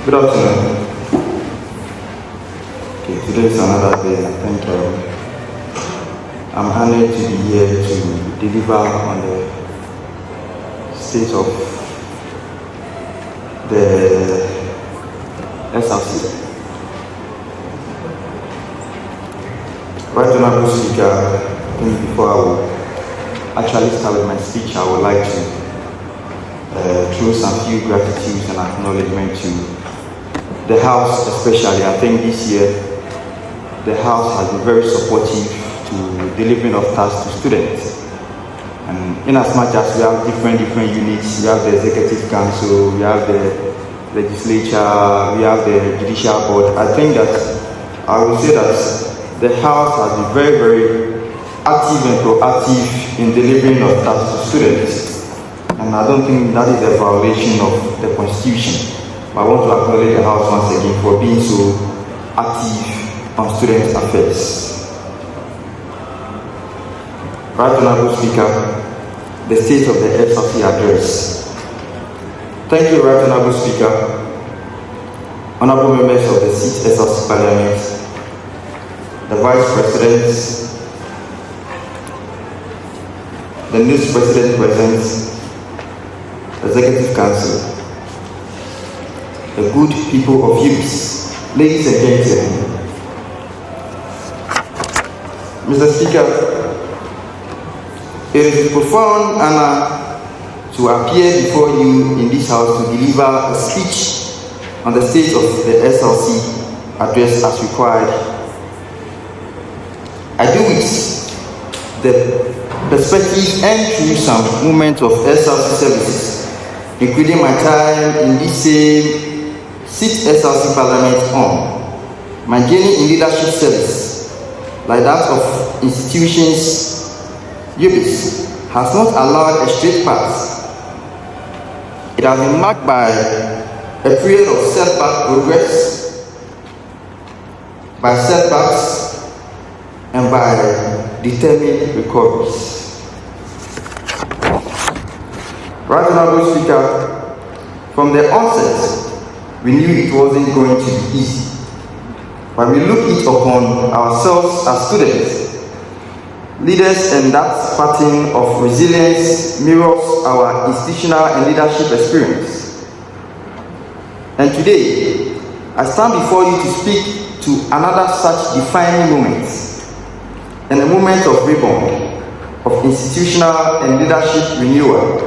Good afternoon. Okay, today is another day. I think I'm honored to be here to deliver on the state of the SRC. Right, Honorable Speaker, I think before I will actually start with my speech, I would like to throw some few gratitude and acknowledgement to the House, especially. I think this year the House has been very supportive to delivering of tasks to students. And in as much as we have different units, we have the Executive Council, we have the Legislature, we have the Judicial Board. I think that I would say that the House has been very, very active and proactive in delivering of tasks to students. And I don't think that is a violation of the Constitution. But I want to acknowledge the House once again for being so active on student affairs. Right, Honorable Speaker, the state of the SRC address. Thank you, Right, Honorable Speaker, honorable members of the 6th SRC Parliament, the Vice Presidents, the next President present, Executive Council, the good people of youth, ladies and gentlemen. Mr. Speaker, it is a profound honor to appear before you in this House to deliver a speech on the state of the SRC address as required. I do it the perspective and through some moments of SRC services, including my time in this same 6th SRC Parliament on my journey in leadership service, like that of institutions, UBIS has not allowed a straight path. It has been marked by a period of setback progress, by setbacks, and by determined recoveries. Right, Honorable Speaker, from the onset, we knew it wasn't going to be easy. But we look it upon ourselves as students, leaders, and that pattern of resilience mirrors our institutional and leadership experience. And today, I stand before you to speak to another such defining moment, and a moment of rebound, of institutional and leadership renewal,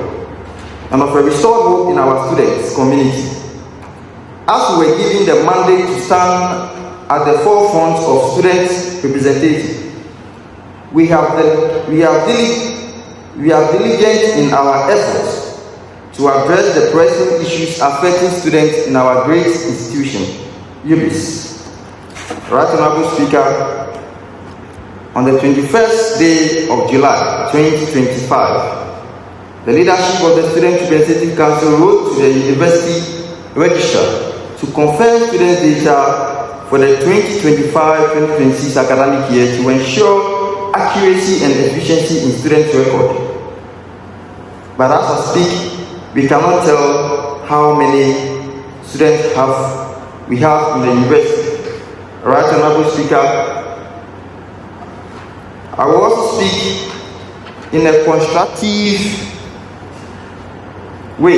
and of a restored hope in our students' community. As we were given the mandate to stand at the forefront of students' representation, we are diligent in our efforts to address the pressing issues affecting students in our great institution, UBIS. Right, Honorable Speaker, on the 21st day of July 2025, the leadership of the Student Representative Council wrote to the University Registrar to confirm student data for the 2025-2026 academic year to ensure accuracy and efficiency in student record. But as I speak, we cannot tell how many students we have in the university. Right, Honorable Speaker, I will also speak in a constructive way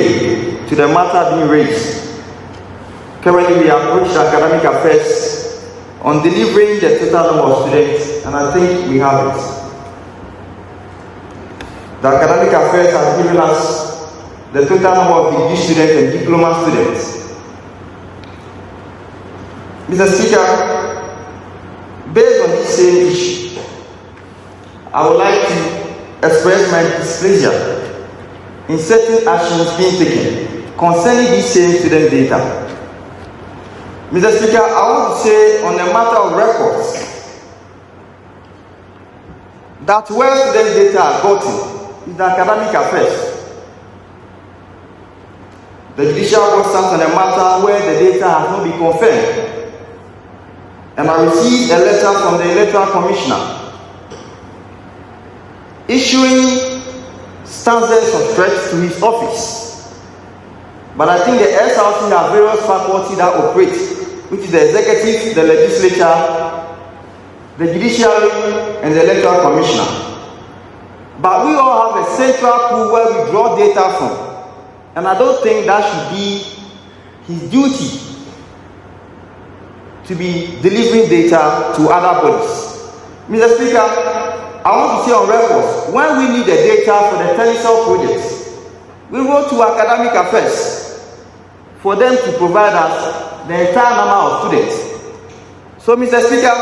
to the matter being raised. Currently, we approach the academic affairs on delivering the total number of students, and I think we have it. The academic affairs has given us the total number of degree students and diploma students. Mr. Speaker, based on this same issue, I would like to express my displeasure in certain actions being taken concerning this same student data. Mr. Speaker, I want to say on the matter of records that where student data are gotten is the academic affairs. The Judicial Board stands on the matter where the data has not been confirmed. And I received a letter from the Electoral Commissioner issuing stanzas of threats to his office But I think the SRC have various faculties that operate, which is the executive, the legislature, the judiciary, and the electoral commissioner. But we all have a central pool where we draw data from. And I don't think that should be his duty to be delivering data to other bodies. Mr. Speaker, I want to say on record, when we need the data for the telecell projects, we wrote to academic affairs for them to provide us the entire number of students. So, Mr. Speaker,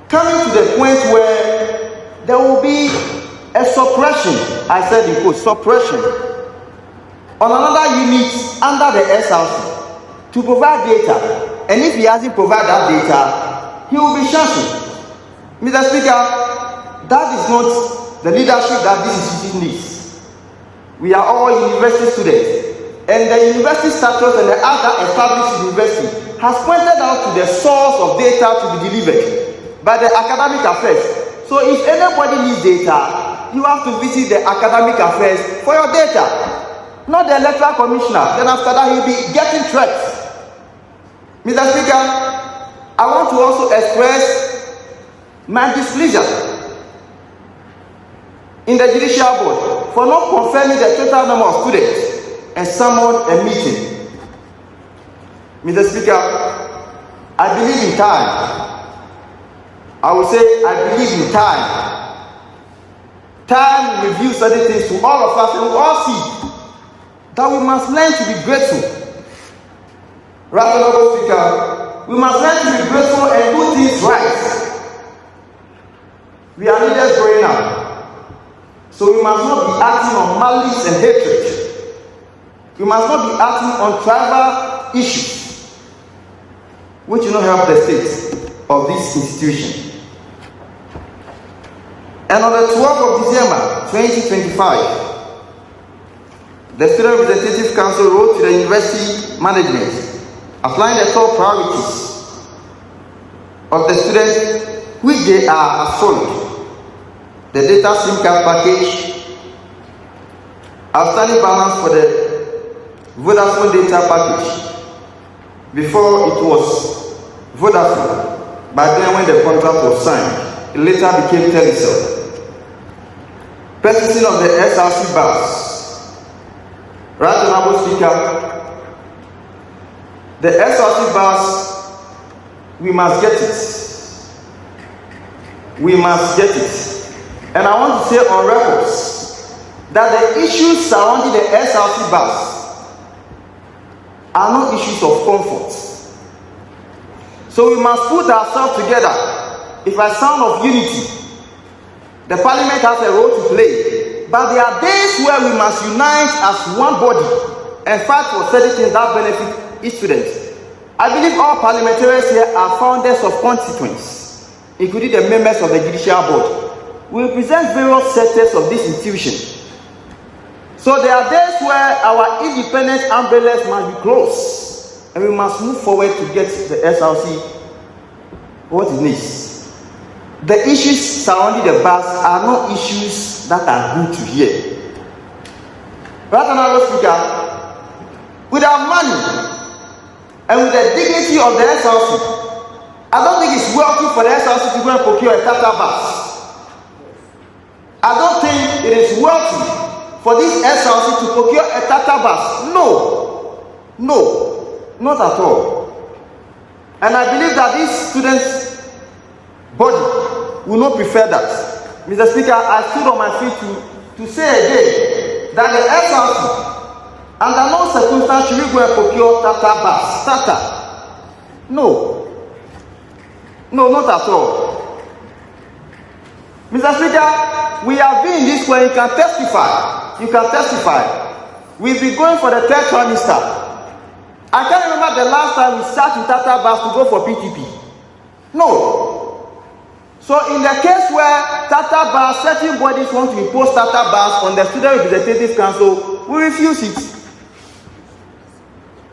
coming to the point where there will be a suppression, I said in quote, suppression, on another unit under the SRC to provide data. And if he hasn't provided that data, he will be shouting. Mr. Speaker, that is not the leadership that this institution needs. We are all university students, and the university status and the other established university has pointed out to the source of data to be delivered by the academic affairs. So if anybody needs data, you have to visit the academic affairs for your data, not the electoral commissioner. Then after that, he'll be getting threats. Mr. Speaker, I want to also express my displeasure in the judicial board for not confirming the total number of students and summoned a meeting. Mr. Speaker, I believe in time. I will say I believe in time. Time will reveal certain things to all of us, and we all see that we must learn to be grateful. Right, Honorable Speaker, we must learn to be grateful and do things right. We are leaders growing up, so we must not be acting on malice and hatred. We must not be acting on tribal issues, which will not help the state of this institution. And on the 12th of December 2025, the Student Representative Council wrote to the university management applying the top priorities of the students, which they are as follows: the data SIM card package, outstanding balance for the Vodafone data package. Before it was Vodafone, but then when the contract was signed, it later became Telecell. Purchasing of the SRC bus. Right, Honorable Speaker, the SRC bus, we must get it. We must get it. And I want to say on records that the issues surrounding the SRC bus are not issues of comfort. So we must put ourselves together. If I sound of unity, the parliament has a role to play. But there are days where we must unite as one body and fight for certain things that benefit each student. I believe all parliamentarians here are founders of constituents, including the members of the judicial board. We represent various sectors of this institution. So there are days where our independent umbrellas must be closed, and we must move forward to get the SRC what it needs. The issues surrounding the bus are not issues that are good to hear. Right, Honorable Speaker, with our money and with the dignity of the SRC, I don't think it's wealthy for the SRC to go and procure a Tetteh bus. I don't think it is wealthy for this SRC to procure a Tetteh bus. No, not at all. And I believe that these students' body will not prefer that. Mr. Speaker, I stood on my feet to say again that the SRC, under no circumstance should we go and procure Tetteh bus. Tetteh. No, not at all. Mr. Speaker, we have been in this way. You can testify. We've been going for the third trimester. I can't remember the last time we sat in Tetteh bus to go for PTP. No. So in the case where Tetteh bus, certain bodies want to impose Tetteh bus on the Student Representative Council, we refuse it.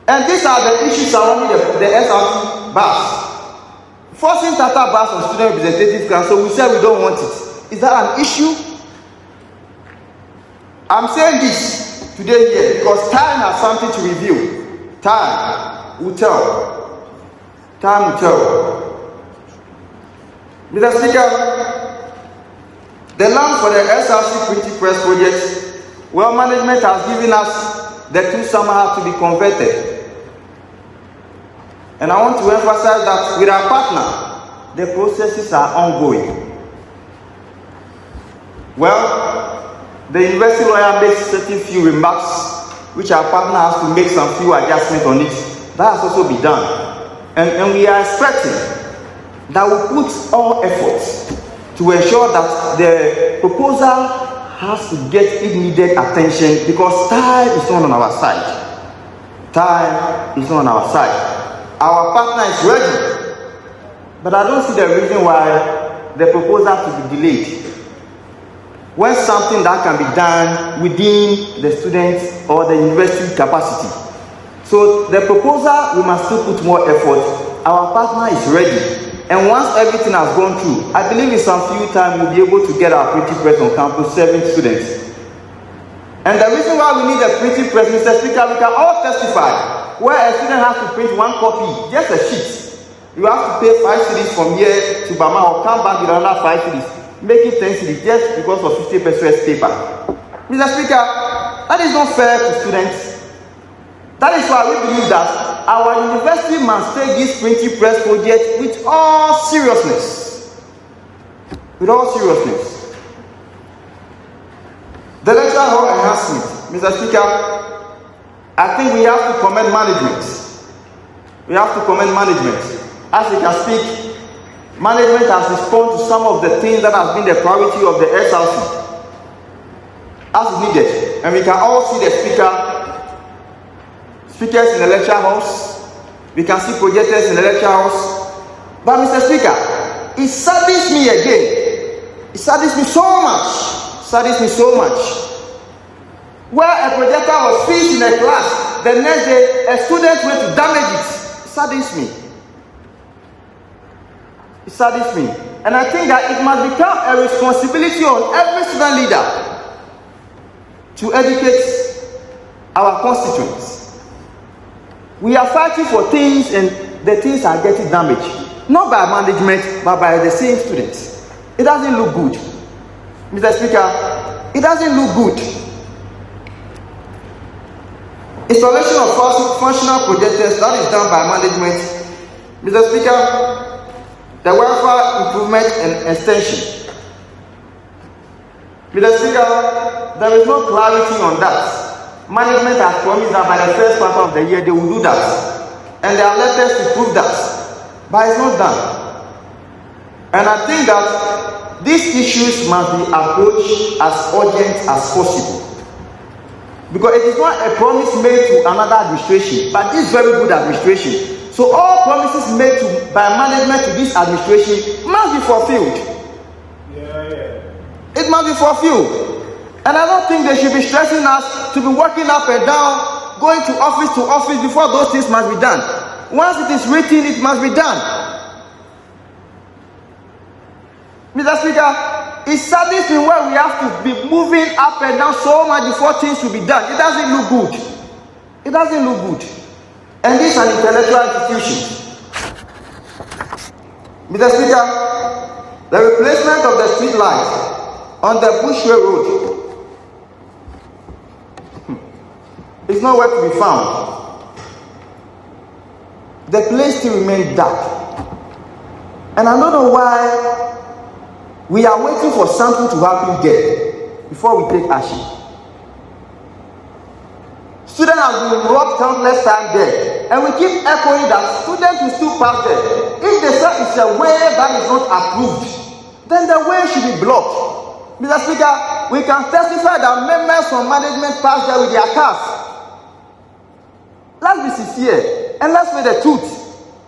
And these are the issues surrounding the SRC bus. Forcing Tetteh bus on Student Representative Council, we say we don't want it. Is that an issue? I'm saying this today here, because time has something to reveal. Time will tell. Time will tell. Mr. Speaker, the land for the SRC printing press project, well, management has given us the two somehow to be converted. And I want to emphasize that with our partner, the processes are ongoing. Well, the university lawyer makes certain few remarks, which our partner has to make some few adjustments on it. That has also been done. And we are expecting that we put all efforts to ensure that the proposal has to get its needed attention, because time is not on our side. Time is not on our side. Our partner is ready, but I don't see the reason why the proposal to be delayed when something that can be done within the students or the university capacity. So the proposal, we must still put more effort. Our partner is ready. And once everything has gone through, I believe in some few time we'll be able to get our printing press on campus serving students. And the reason why we need a printing press, Mr. Speaker, we can all testify where a student has to print one copy, just a sheet. You have to pay 5 cedis from here to Bama or come back with another 5 cedis. Make it 10 cedis just because of 50 pesos paper. Mr. Speaker, that is not fair to students. That is why we believe that our university must take this printing press project with all seriousness. With all seriousness. The lecture hall enhancement, Mr. Speaker, I think we have to commend management. We have to commend management. As we can speak, management has responded to some of the things that has been the priority of the SRC as needed. And we can all see the speakers in the lecture house. We can see projectors in the lecture house. But Mr. Speaker, it saddens me again. It saddens me so much. Saddens me so much. Where a projector was fixed in a class, the next day a student went to damage it. It saddens me. It saddens me. And I think that it must become a responsibility on every student leader to educate our constituents. We are fighting for things and the things are getting damaged. Not by management, but by the same students. It doesn't look good. Mr. Speaker, it doesn't look good. Installation of functional projectors, that is done by management. Mr. Speaker, the welfare improvement and extension. Mr. Speaker, there is no clarity on that. Management has promised that by the first quarter of the year they will do that. And there are letters to prove that. But it's not done. And I think that these issues must be approached as urgent as possible. Because it is not a promise made to another administration, but this very good administration. So all promises made by management to this administration must be fulfilled. It must be fulfilled. And I don't think they should be stressing us to be working up and down, going to office before those things must be done. Once it is written, it must be done. Mr. Speaker, it saddens me where we have to be moving up and down so much before things should be done. It doesn't look good. It doesn't look good. And this is an intellectual institution. Mr. Speaker, the replacement of the street light on the Bushway Road is nowhere to be found. The place still remains dark. And I don't know why we are waiting for something to happen there before we take action. Students have been robbed countless times there, and we keep echoing that students will still pass there. If they say it's a way that is not approved, then the way should be blocked. Mr. Speaker, we can testify that members from management pass there with their cars. Let's be sincere and let's say the truth.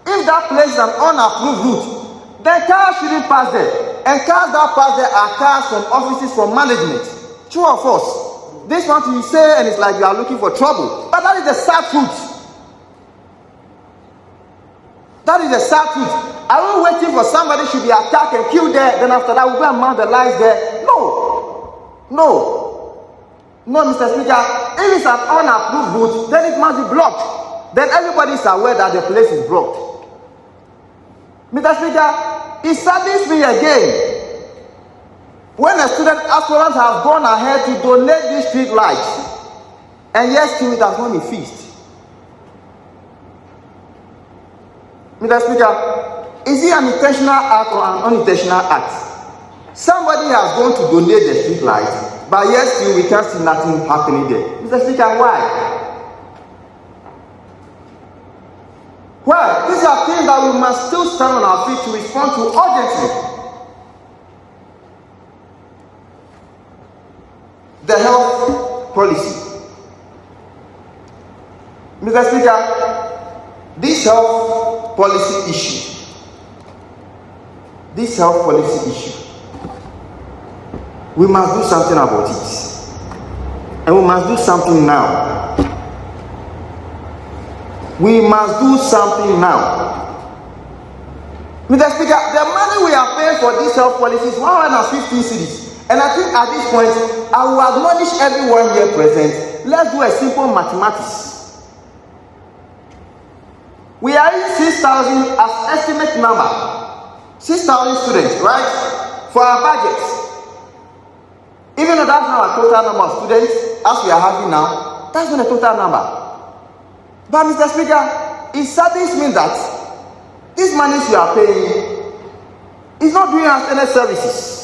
If that place is an unapproved route, then cars shouldn't pass there. And cars that pass there are cars from offices from management. True or false? This one you say and it's like you are looking for trouble. But that is the sad truth. That is the sad truth. Are we waiting for somebody should be attacked and killed there, then after that we go and mount the lights there? No. No, Mr. Speaker, if it's an unapproved route, then it must be blocked. Then everybody is aware that the place is blocked. Mr. Speaker, it saddens me again when a student aspirant has gone ahead to donate these street lights, and yet still it has not been fixed. Mr. Speaker, is it an intentional act or an unintentional act? Somebody has gone to donate the street light, but yet still we can't see nothing happening there. Mr. Speaker, why? Well, these are things that we must still stand on our feet to respond to urgently. The health policy. Mr. Speaker, this health policy issue, we must do something about it. And we must do something now. We must do something now. Mr. Speaker, the money we are paying for this health policy is 115 cities. And I think at this point, I will admonish everyone here present, let's do a simple mathematics. We are in 6,000 as estimate number. 6,000 students, right? For our budget. Even though that's not our total number of students, as we are having now, that's not a total number. But Mr. Speaker, it saddens me that these monies you are paying is not doing us any services.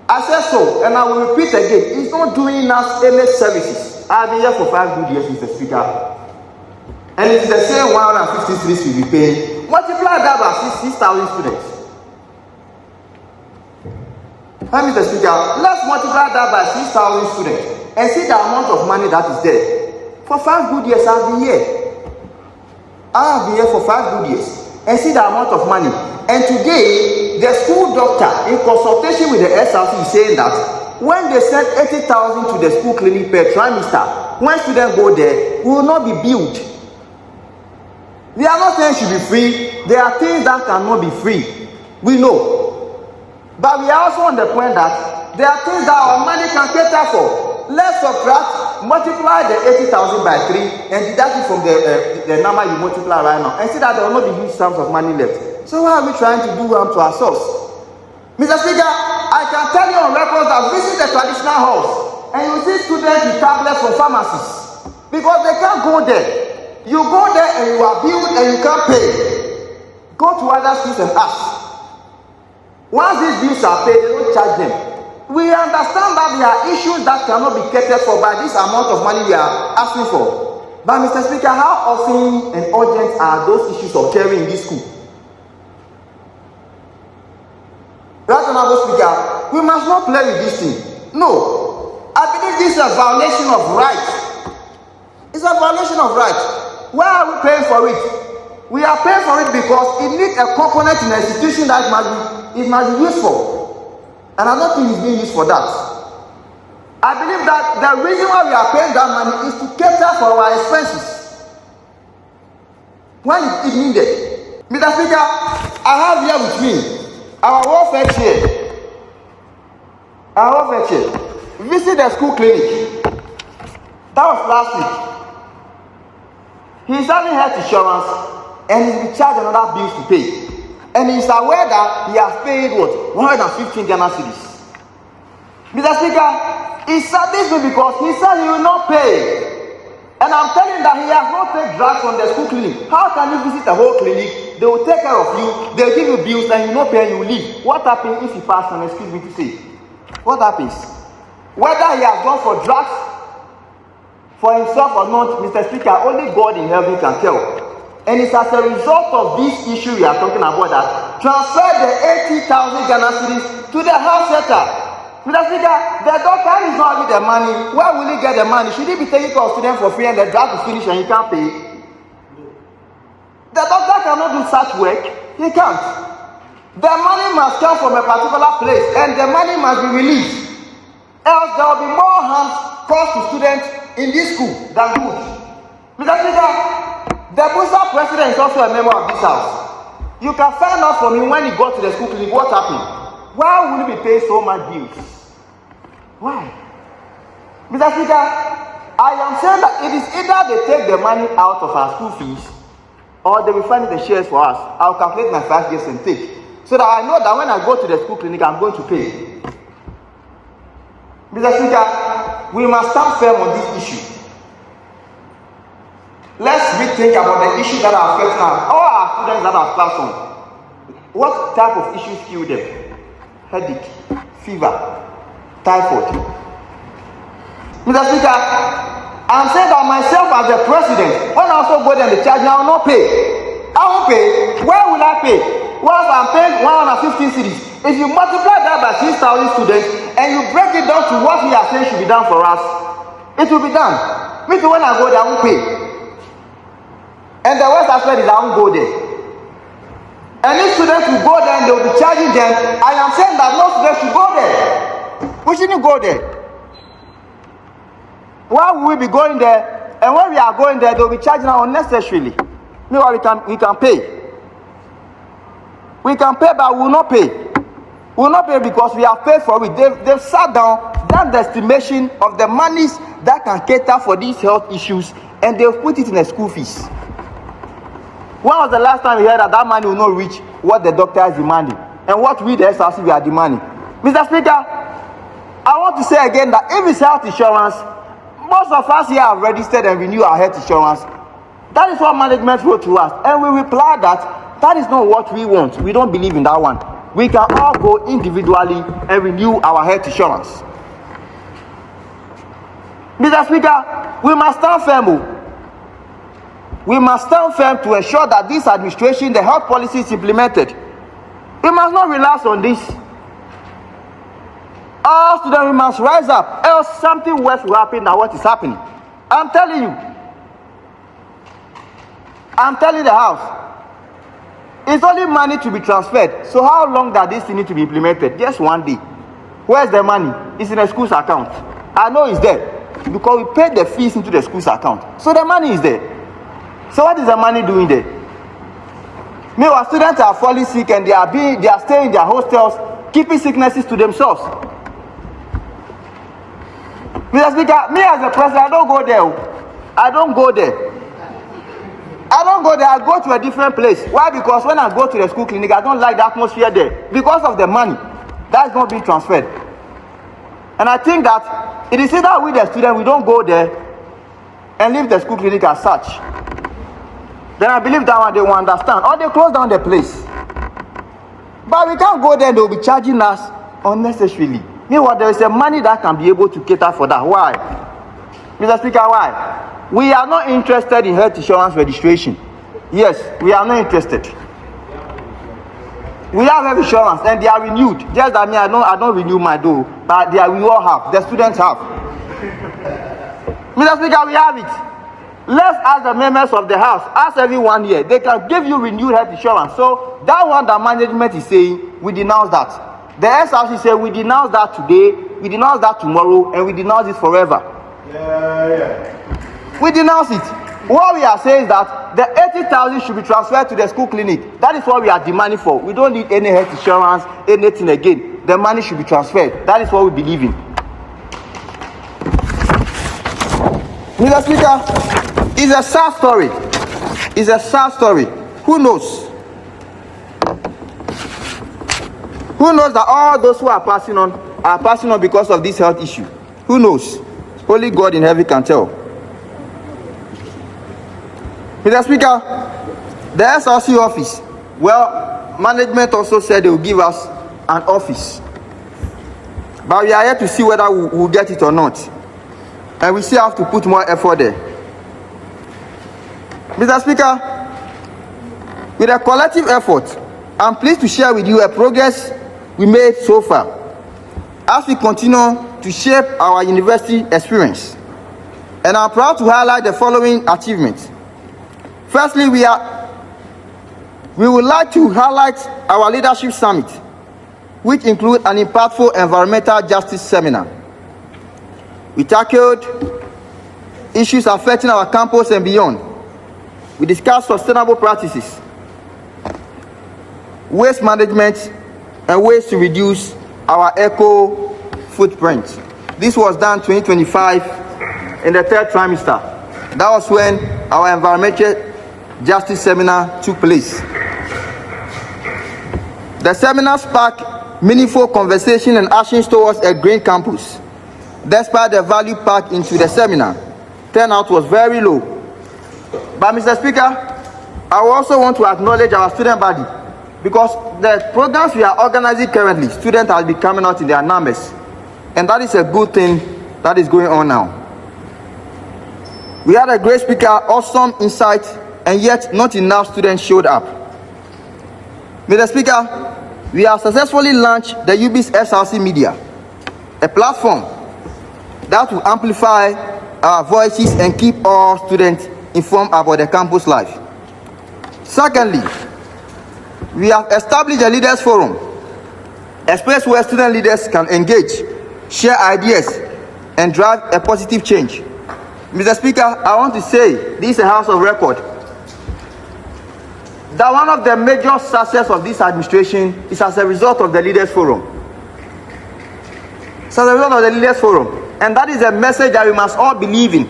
I said so, and I will repeat again, it's not doing us any services. I've been here for 5 good years, Mr. Speaker. And it's the same 153 we be paying. Multiply that by 6,000 students. Mr. Speaker, let's multiply that by 6,000 students and see the amount of money that is there. For 5 good years, I've been here. I have been here for 5 good years and see the amount of money. And today, the school doctor, in consultation with the SRC, is saying that when they send 80,000 to the school clinic per trimester, when students go there, we will not be billed. They are not saying it should be free. There are things that cannot be free. We know. But we are also on the point that there are things that our money can cater for. Let's subtract, multiply the 80,000 by 3 and deduct it from the number you multiply right now and see that there will not be huge sums of money left. So why are we trying to do harm to ourselves? Mr. Speaker, I can tell you on record that visit the traditional halls and you see students with tablets from pharmacies because they can't go there. You go there and you are billed and you can't pay. Go to other schools and ask. Once these bills are paid, they don't charge them. We understand that there are issues that cannot be catered for by this amount of money we are asking for. But Mr. Speaker, how often and urgent are those issues occurring in this school? Right, Honorable Speaker, we must not play with this thing. No. I believe this is a violation of rights. It's a violation of rights. Why are we paying for it? We are paying for it because it needs a component in an institution that it must be used for. And I don't think it's being used for that. I believe that the reason why we are paying that money is to cater for our expenses when it is needed. Mr. Speaker, I have here with me our welfare chair. Our welfare chair. Visit the school clinic. That was last week. He's having health insurance and he's been charged another bills to pay. And he's aware that he has paid what? 115 Ghana cedis. Mr. Speaker, he saddens me because he said he will not pay. And I'm telling that he has not taken drugs from the school clinic. How can you visit a whole clinic? They will take care of you, they'll give you bills and you will not pay and you will leave. What happens if he passes on? Excuse me to say. What happens? Whether he has gone for drugs for himself or not, Mr. Speaker, only God in heaven can tell. And it's as a result of this issue we are talking about that transfer the 80,000 Ghana cedis to the health sector. Mr. Speaker, the doctor is not having the money. Where will he get the money? Should he be taking care of students for free and the drug is finished and he can't pay? The doctor cannot do such work. He can't. The money must come from a particular place and the money must be released. Else there will be more harm caused to students in this school than good. Mr. Speaker, the Busa president is also a member of this house. You can find out from him when he got to the school clinic what happened. Why will he be paying so much bills? Why? Mr. Speaker, I am saying that it is either they take the money out of our school fees or they will fund the shares for us. I'll calculate my 5 years and take. So that I know that when I go to the school clinic, I'm going to pay. Mr. Speaker, we must stand firm on this issue. Let's rethink about the issues that are affecting all our students that are class on. What type of issues kill them? Headache, fever, typhoid. Mr. Speaker, I'm saying that myself as the president, when I also go there and the charge, I will not pay. I won't pay. Where will I pay? Well, I'm paying 115 cities. If you multiply that by 6,000 students and you break it down to what we are saying should be done for us, it will be done. Me too, when I go there, I won't pay. And the worst aspect is I won't go there. Any students will go there and they will be charging them. I am saying that no students should go there. We shouldn't go there. Why will we be going there? And when we are going there, they will be charging us unnecessarily. Meanwhile, we can pay. We can pay, but we will not pay. We will not pay because we have paid for it. They've sat down, done the estimation of the monies that can cater for these health issues, and they've put it in the school fees. When was the last time we heard that money will not reach what the doctor is demanding and what we, the SRC, we are demanding? Mr. Speaker, I want to say again that if it's health insurance, most of us here have registered and renewed our health insurance. That is what management wrote to us, and we replied that is not what we want. We don't believe in that one. We can all go individually and renew our health insurance. Mr. Speaker, we must stand firm. We must stand firm to ensure that this administration, the health policy is implemented. We must not relax on this. All students, we must rise up, else something worse will happen than what is happening. I'm telling you. I'm telling the House. It's only money to be transferred. So how long does this thing need to be implemented? Just one day. Where's the money? It's in the school's account. I know it's there because we paid the fees into the school's account. So the money is there. So what is the money doing there? Meanwhile, students are falling sick and they are staying in their hostels, keeping sicknesses to themselves. Mr. Speaker, me as a president, I don't go there. I don't go there. I don't go there. I go to a different place. Why? Because when I go to the school clinic, I don't like the atmosphere there because of the money that is not being transferred. And I think that it is either with the student, we don't go there and leave the school clinic as such. Then I believe that one they will understand. Or they close down the place. But we can't go there, they will be charging us unnecessarily. Meanwhile, there is a money that can be able to cater for that. Why? Mr. Speaker, why? We are not interested in health insurance registration. Yes, we are not interested. We have health insurance and they are renewed. Just that me, I don't renew my though, but we all have. The students have. Mr. Speaker, we have it. Let's ask the members of the House, ask everyone here, they can give you renewed health insurance. So that one that management is saying, we denounce that. The SRC said we denounce that today, we denounce that tomorrow, and we denounce it forever. We denounce it. What we are saying is that the 80,000 should be transferred to the school clinic. That is what we are demanding for. We don't need any health insurance, anything again. The money should be transferred. That is what we believe in. Mr. Speaker, it's a sad story. It's a sad story. Who knows? Who knows that all those who are passing on because of this health issue? Who knows? Only God in heaven can tell. Mr. Speaker, the SRC office, well, management also said they will give us an office. But we are here to see whether we will get it or not. And we still have to put more effort there. Mr. Speaker, with a collective effort, I'm pleased to share with you a progress we made so far as we continue to shape our university experience. And I'm proud to highlight the following achievements. Firstly, we would like to highlight our leadership summit, which includes an impactful environmental justice seminar. We tackled issues affecting our campus and beyond. We discussed sustainable practices, waste management, and ways to reduce our eco footprint. This was done 2025 in the third trimester. That was when our environmental justice seminar took place. The seminar sparked meaningful conversation and actions towards a green campus. Despite the value packed into the seminar, turnout was very low. But Mr. Speaker, I also want to acknowledge our student body, because the programs we are organizing currently, students have been coming out in their numbers. And that is a good thing that is going on now. We had a great speaker, awesome insight, and yet not enough students showed up. Mr. Speaker, we have successfully launched the UB's SRC Media, a platform that will amplify our voices and keep all students informed about the campus life. Secondly, we have established a leaders forum, a space where student leaders can engage, share ideas, and drive a positive change. Mr. Speaker, I want to say, this is a house of record, that one of the major success of this administration is as a result of the leaders forum. It's as a result of the leaders forum. And that is a message that we must all believe in,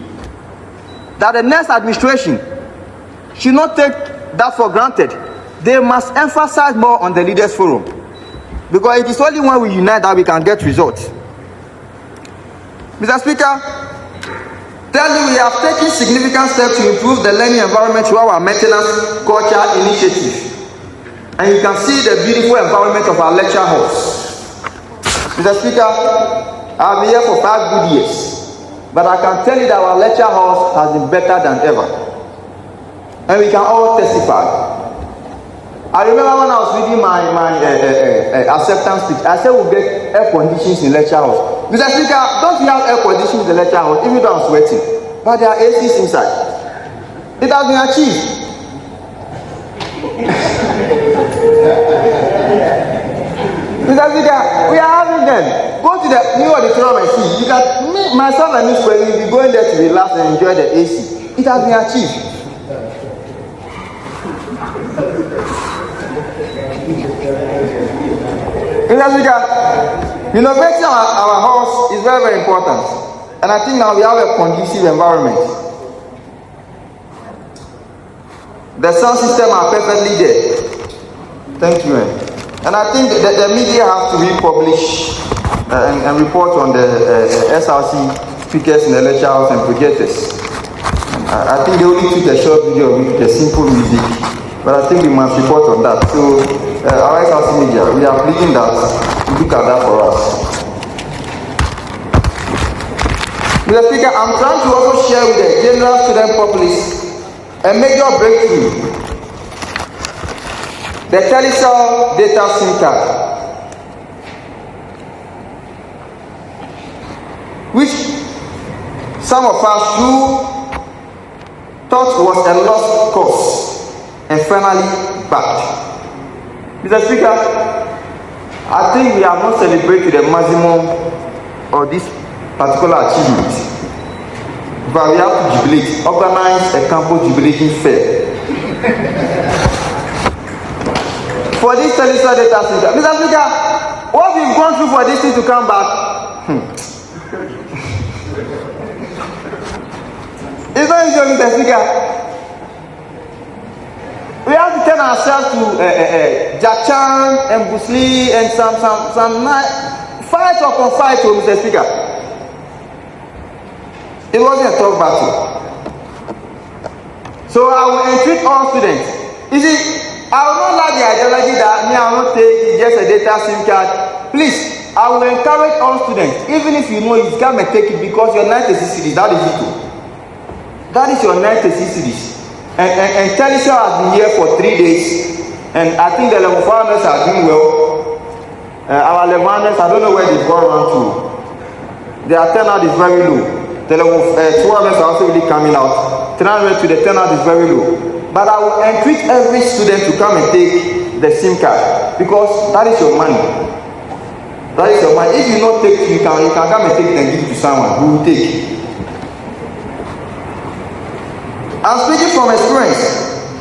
that the next administration should not take that for granted. They must emphasize more on the leaders forum, because it is only when we unite that we can get results. Mr. Speaker, thirdly, we have taken significant steps to improve the learning environment through our maintenance culture initiative. And you can see the beautiful environment of our lecture halls. Mr. Speaker, I've been here for 5 good years, but I can tell you that our lecture halls has been better than ever. And we can all testify. I remember when I was reading my acceptance speech, I said we'll get air conditions in lecture halls. Mr. Speaker, don't we have air conditions in the lecture halls, even though I'm sweating? But there are ACs inside. It has been achieved. Mr. Speaker, we are having them. Go to the new auditorium and see. You can, my son and Miss Kweli will be going there to relax and enjoy the AC. It has been achieved. Mr. Speaker, innovating our halls is very, very important. And I think now we have a conducive environment. The sound system are perfectly there. Thank you. And I think that the media have to republish and report on the SRC speakers in the lecture house and projectors. I think they only took a short video of it, a simple music, but I think we must report on that. So our SRC media, we are pleading that you look at that for us. Mr. Speaker, I'm trying to also share with the general student populace a major breakthrough: the Tetteh data SIM card, which some of us who thought was a lost cause and finally backed. Mr. Speaker, I think we have not celebrated the maximum of this particular achievement, but we have to jubilate, organize a campus jubilation fair for this Tetteh data center. Mr. Speaker, what we've gone through for this thing to come back, it's not easy, Mr. Speaker. We have to turn ourselves to Jack Chan and Bruce Lee and some fight upon fight, Mr. Speaker. It wasn't a tough battle. So I will entreat all students. You see, I will not like the ideology that I will not take just a data SIM card. Please, I will encourage all students, even if you know you come and take it because your 96 cities, that is it too. That is your 96 cities. And Tetteh has been here for 3 days, and I think the level 4 are doing well. Our level 1, I don't know where they've gone around to. Their turnout is very low. The level 2 are also really coming out. Turnout to the turnout is very low. But I will entreat every student to come and take the SIM card, because that is your money. That is your money. If you not take it, you can come and take it and give it to someone who will take it. I'm speaking from experience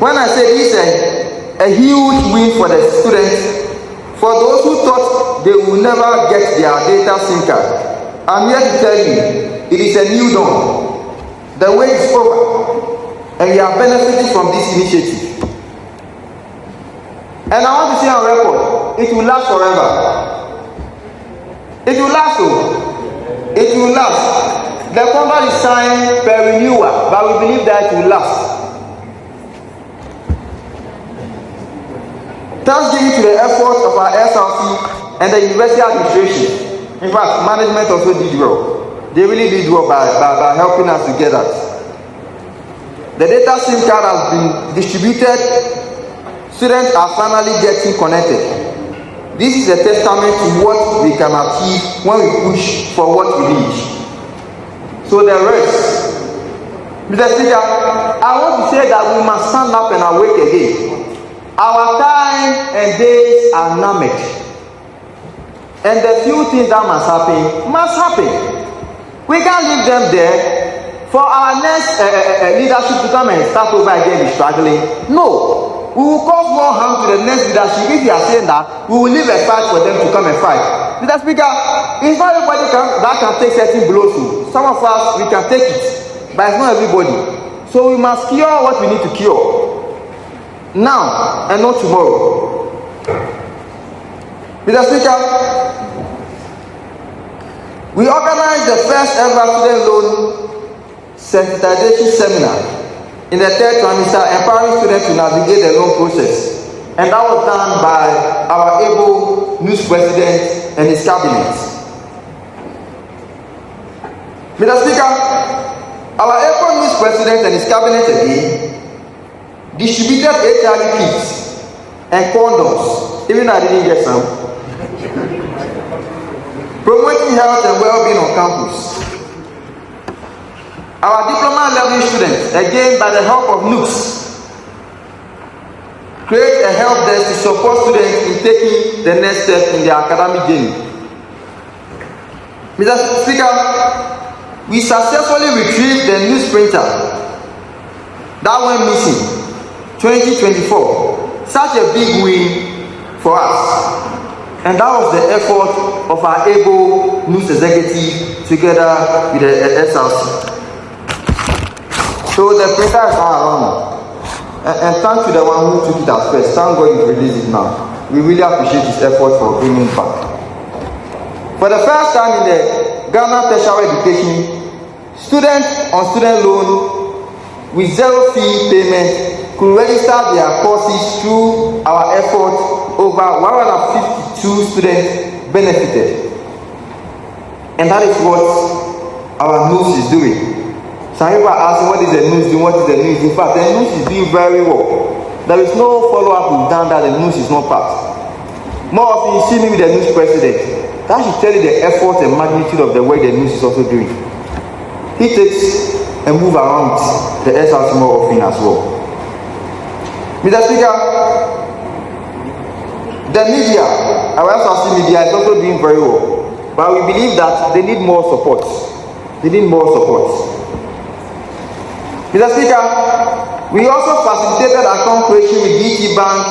when I say this is a huge win for the students, for those who thought they will never get their data SIM card. I'm here to tell you, it is a new dawn. The wait is over, and we are benefiting from this initiative. And I want to say on record, it will last forever. It will last, oh. It will last. The contract is signed per renewal, but we believe that it will last. Thanks given to the efforts of our SRC and the university administration. In fact, management also did well. They really did well by helping us to get that. The data SIM card has been distributed. Students are finally getting connected. This is a testament to what we can achieve when we push for what we need. So the rest. Mr. Speaker, I want to say that we must stand up and awake again. Our time and days are numbered. And the few things that must happen. We can't leave them there for our next leadership to come and start over again be struggling. No. We will cause more harm to the next leadership if you are saying that we will leave a fight for them to come and fight. Mr. Speaker, it's not everybody that can take certain blows. Some of us, we can take it, but it's not everybody. So we must cure what we need to cure. Now and not tomorrow. Mr. Speaker, we organized the first ever student loan sensitization seminar in the third trimester, empowering students to navigate the loan process. And that was done by our able news president and his cabinet. Mr. Speaker, our able news president and his cabinet again distributed HIV kits and condoms, even I didn't get some, promoting health and well-being on campus. Our diploma level students, again by the help of NUCS, create a help desk to support students in taking the next step in their academic journey. Mr. Speaker, we successfully retrieved the news printer that went missing 2024, such a big win for us. And that was the effort of our able news executive together with the SRC. So the printer is now around. And thanks to the one who took it at first. Thank God you released it now. We really appreciate his effort for bringing it back. For the first time in the Ghana tertiary education, students on student loan with zero fee payment could register their courses through our effort. Over 152 students benefited. And that is what our news is doing. Some people are asking, what is the news doing? What is the news? In fact, the news is doing very well. There is no follow-up we've done that the news is not part. More often you see me with the news president. That should tell you the effort and magnitude of the work the news is also doing. He takes and move around the SRC more often as well. Mr. Speaker, the media, our SRC media is also doing very well. But we believe that they need more support. They need more support. Mr. Speaker, we also facilitated account creation with DT Bank,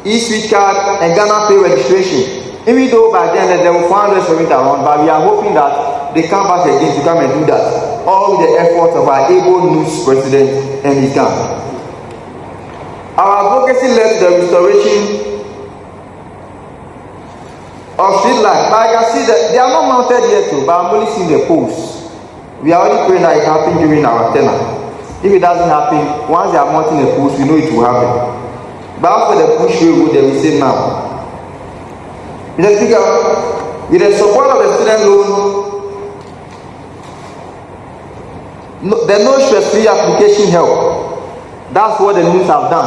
eSwitch card, and Ghana Pay registration. Even though by then they will find us around, but we are hoping that they come back again to come and do that. All with the effort of our able news president and his gang. Our advocacy led to the restoration of street lights. But I can see that they are not mounted yet too, but I'm only seeing the posts. We are already praying that it happen during our tenure. If it doesn't happen, once they are mounting the post, we know it will happen. But after the push we they will say now. Mr. Speaker, with the support of the student loan, the no stress-free application help. That's what the news have done.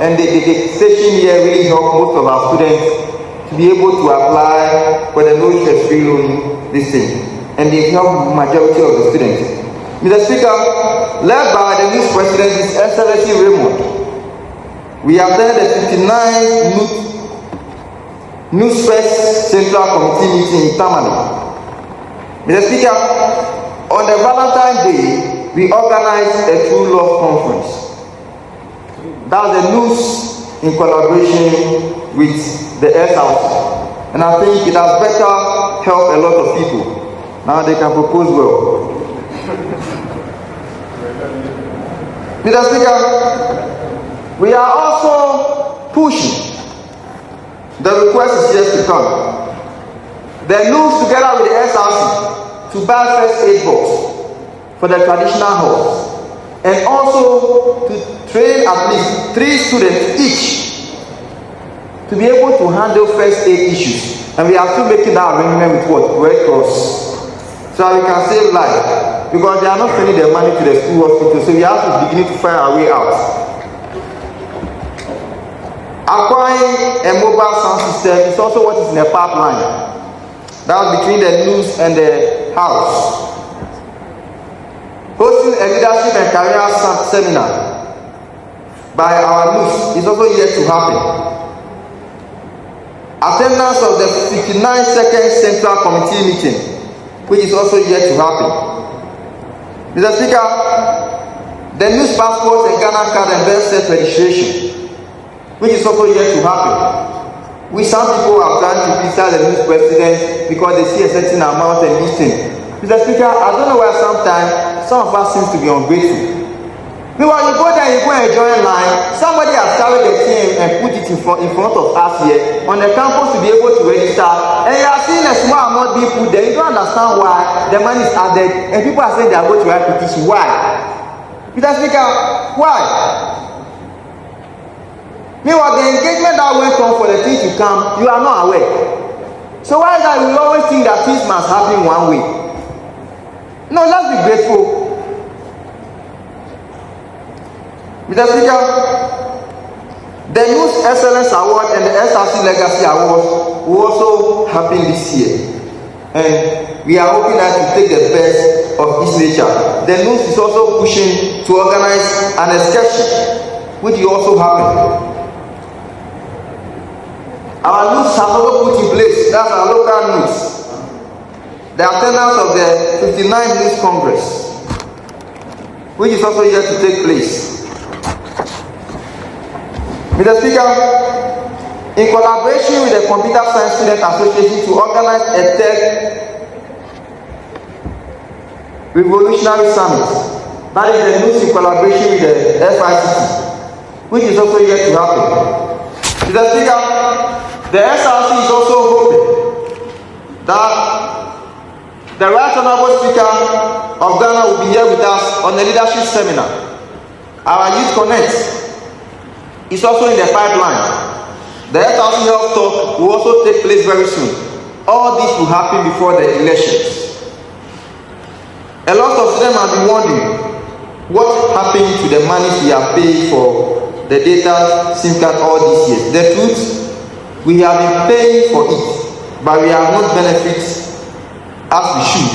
And the station here really helped most of our students to be able to apply for the no stress-free loan this thing. And they've helped majority of the students. Mr. Speaker, led by the news president, His Excellency Raymond, we have done the 59th News First Central Committee meeting in Tamale. Mr. Speaker, on the Valentine's Day, we organized a True Love Conference. That's the news in collaboration with the SRC. And I think it has better helped a lot of people. Now they can propose well. Mr. Speaker, we are also pushing. The request is yet to come. The moves together with the SRC to buy first aid box for the traditional halls, and also to train at least 3 students each to be able to handle first aid issues. And we are still making that arrangement with what? Red Cross. So that we can save life. Because they are not sending their money to the school hospital, so we have to begin to find our way out. Acquiring a mobile sound system is also what is in the pipeline. That's between the news and the house. Hosting a leadership and career seminar by our news is also yet to happen. Attendance of the 59nd Central Committee meeting, which is also yet to happen. Mr. Speaker, the news passport and Ghana card and birth cert registration, which is also yet to happen. Some people are trying to criticize the news president because they see a certain amount and listen. Mr. Speaker, I don't know why sometimes some of us seem to be ungrateful. Meanwhile, you go there, you go and join line. Somebody has carried the thing and put it in front of us here on the campus to be able to register. And you are seeing a small amount being put there. You don't understand why the money is added. And people are saying they are going to write petition. Why? Mr. Speaker, why? Meanwhile, the engagement that went on for the thing to come, you are not aware. So why is that we always think that things must happen one way? No, let's be grateful. Mr. Speaker, the News Excellence Award and the SRC Legacy Award will also happen this year. And we are hoping that to take the best of this nature. The news is also pushing to organize an excursion, which will also happen. Our news has also put in place, that's our local news, the attendance of the 59th News Congress, which is also yet to take place. Mr. Speaker, in collaboration with the Computer Science Student Association to organize a tech revolutionary summit, that is the news in collaboration with the FICT, which is also yet to happen. Mr. Speaker, the SRC is also hoping that the Right Honorable Speaker of Ghana will be here with us on the leadership seminar. Our Youth Connect is also in the pipeline. The SRC Health Talk will also take place very soon. All this will happen before the elections. A lot of them have been wondering what happened to the money we have paid for the data SIM card all these years. The truth, we have been paying for it, but we have not benefits as we should.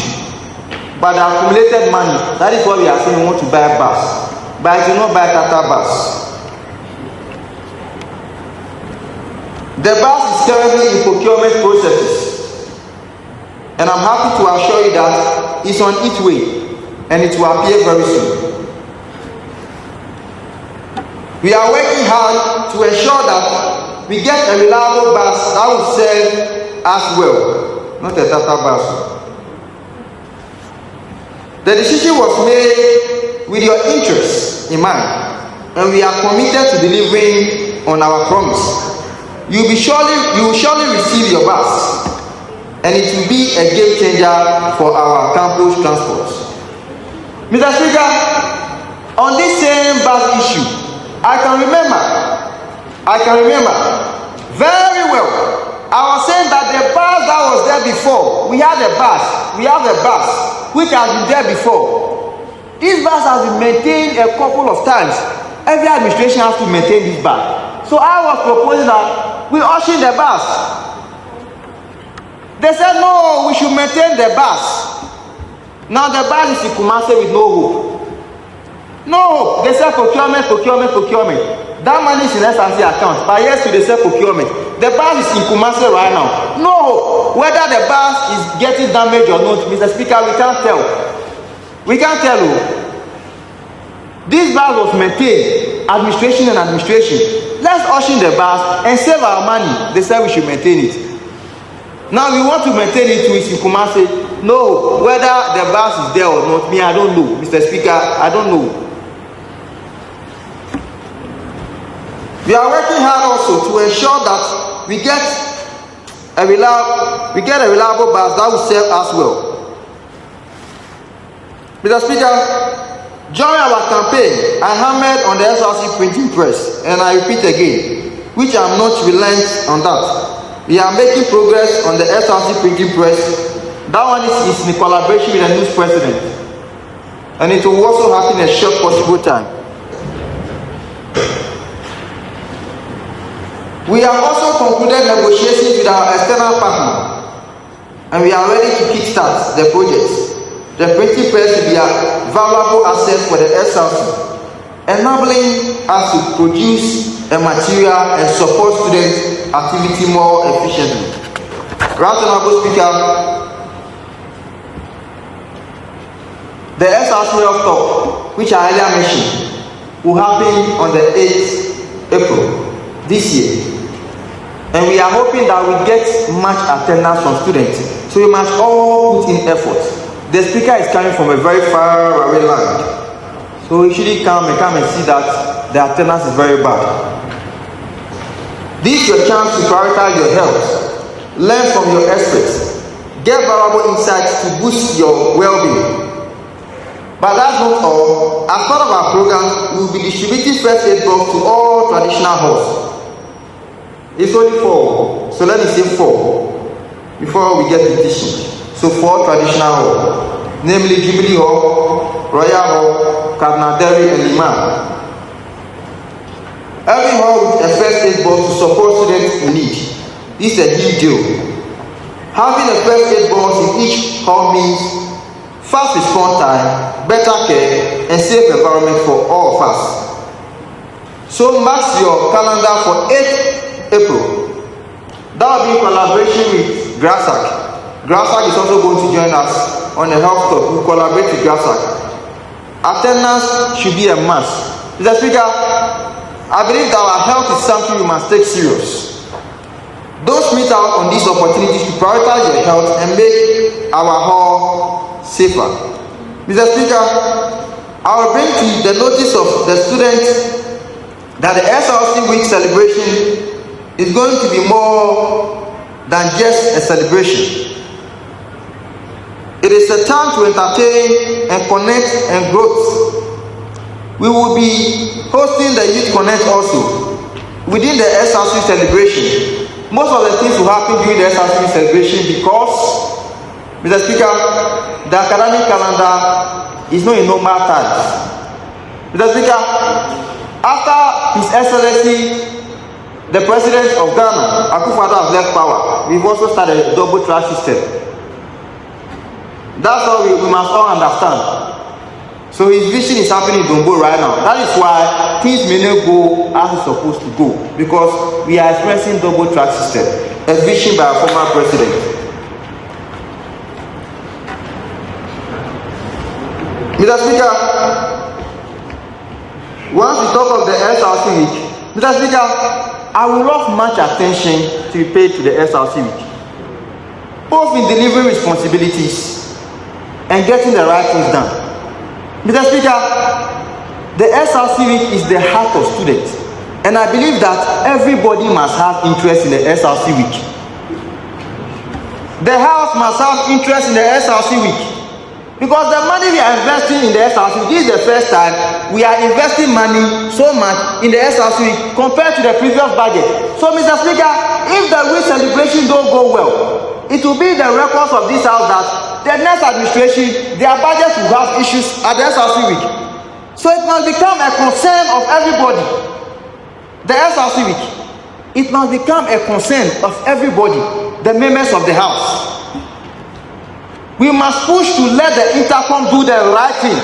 But the accumulated money, that is what we are saying we want to buy a bus. But I do not buy Tata bus. The bus is currently in procurement processes. And I'm happy to assure you that it's on its way and it will appear very soon. We are working hard to ensure that we get a reliable bus that will serve as well, not a Tata bus. The decision was made with your interests in mind, and we are committed to delivering on our promise. You will surely receive your bus, and it will be a game changer for our campus transport. Mr. Speaker, on this same bus issue, I can remember very well. I was saying that the bus that was there before, we have a bus which has been there before. This bus has been maintained a couple of times. Every administration has to maintain this bus. So I was proposing that we auction the bus. They said no, we should maintain the bus. Now the bus is in Manasseh with no hope. No hope. They said procurement. That money is in SRC account, but yes, they say procurement. The bus is in Kumasi right now. No, whether the bus is getting damaged or not, Mr. Speaker, we can't tell. We can't tell you. This bus was maintained, administration. Let's auction the bus and save our money. They said we should maintain it. Now we want to maintain it with Kumasi. No, whether the bus is there or not, me, I don't know. Mr. Speaker, I don't know. We are working hard also to ensure that we get a reliable bus that will serve us well. Mr. Speaker, during our campaign, I hammered on the SRC printing press, and I repeat again, which I'm not relent on that. We are making progress on the SRC printing press. That one is in collaboration with the news president, and it will also happen in a short possible time. We have also concluded negotiations with our external partner, and we are ready to kickstart the project. The printing press will be a valuable asset for the SRC, enabling us to produce a material and support students' activity more efficiently. Right, Honorable Speaker, the SRC Health Talk, which I earlier mentioned, will happen on the 8th April this year. And we are hoping that we get much attendance from students. So we must all put in effort. The speaker is coming from a very far away land. So he should come and see that the attendance is very bad. This is your chance to prioritize your health. Learn from your experts. Get valuable insights to boost your well-being. But that's not all. As part of our program, we will be distributing first aid box to all traditional halls. It's only 4, so let me say 4 before we get to teaching. So 4 traditional halls, namely Jubilee Hall, Royal Hall, Cardinal Derry, and Imam. Every hall with a first aid box to support students in need. This is a huge deal. Having a first aid box in each hall means fast response time, better care, and safe environment for all of us. So mark your calendar for 8th April. That will be in collaboration with GRASAC. GRASAC is also going to join us on a health talk. We collaborate with GRASAC. Attendance should be a must. Mr. Speaker, I believe that our health is something we must take serious. Don't miss out on these opportunities to prioritize your health and make our hall safer. Mr. Speaker, I will bring to the notice of the students that the SRC Week celebration is going to be more than just a celebration. It is a time to entertain and connect and growth. We will be hosting the Youth Connect also within the SRC celebration. Most of the things will happen during the SRC celebration because, Mr. Speaker, the academic calendar is not in normal times. Mr. Speaker, after His Excellency the President of Ghana, Akufo-Addo, has left power, we've also started a double track system. That's what we must all understand. So his vision is happening in Dombo right now. That is why things may not go as it's supposed to go, because we are experiencing double track system, a vision by a former president. Mr. Speaker, once we talk of the SRC Week, Mr. Speaker, I would love much attention to be paid to the SRC Week, both in delivering responsibilities and getting the right things done. Mr. Speaker, the SRC Week is the heart of students, and I believe that everybody must have interest in the SRC Week. The house must have interest in the SRC Week, because the money we are investing in the SRC Week, this is the first time we are investing money so much in the SRC Week compared to the previous budget. So, Mr. Speaker, if the week celebration don't go well, it will be the records of this house that the next administration, their budget will have issues at the SRC Week. So it must become a concern of everybody. The SRC Week, it must become a concern of everybody, the members of the house. We must push to let the intercom do the right thing.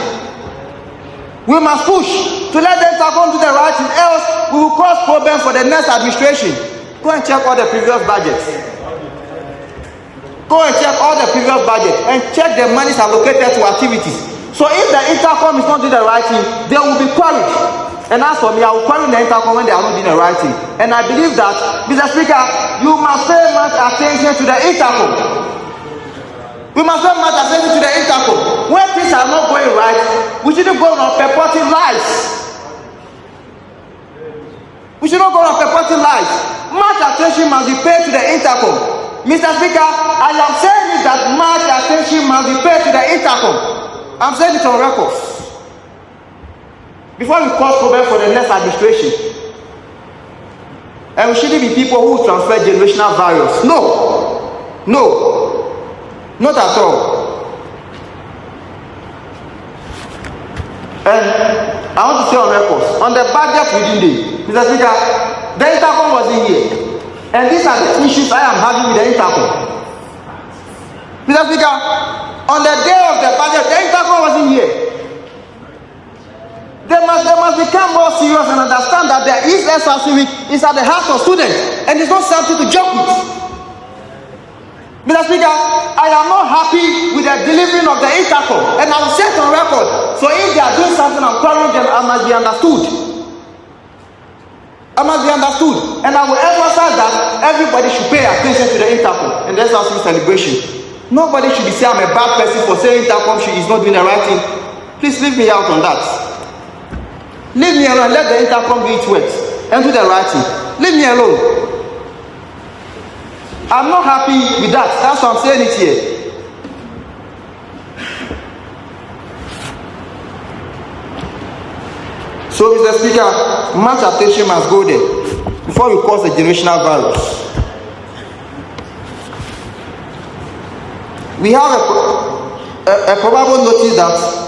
We must push to let the intercom do the right thing, else we will cause problems for the next administration. Go and check all the previous budgets. Go and check all the previous budgets and check the monies allocated to activities. So if the intercom is not doing the right thing, they will be quarried. And as for me, I will query the intercom when they are not doing the right thing. And I believe that, Mr. Speaker, you must pay much attention to the intercom. We must pay much attention to the intercom. When things are not going right, we shouldn't go on purporting lies. We should not go on purporting lies. Much attention must be paid to the intercom. Mr. Speaker, I am saying it that much attention must be paid to the intercom. I'm saying it on record. Before we cause problem for the next administration. And we shouldn't be people who transfer generational values. No. Not at all. And I want to say on record, on the budget reading day, Mr. Speaker, the intercom wasn't here. And these are the issues I am having with the intercom. Mr. Speaker, on the day of the budget, the intercom wasn't here. They must become more serious and understand that the East SRC Week is at the heart of students and it's not something to joke with. Mr. Speaker, I am not happy with the delivering of the intercom and I will set on record. So if they are doing something and quarreling them, I must be understood. And I will emphasize that everybody should pay attention to the intercom and the SRC celebration. Nobody should be saying I'm a bad person for saying intercom is not doing the right thing. Please leave me out on that. Leave me alone. Let the intercom do its work and do the right thing. Leave me alone. I'm not happy with that. That's why I'm saying it here. So, Mr. Speaker, much attention must go there before we cause a generational virus. We have a probable notice that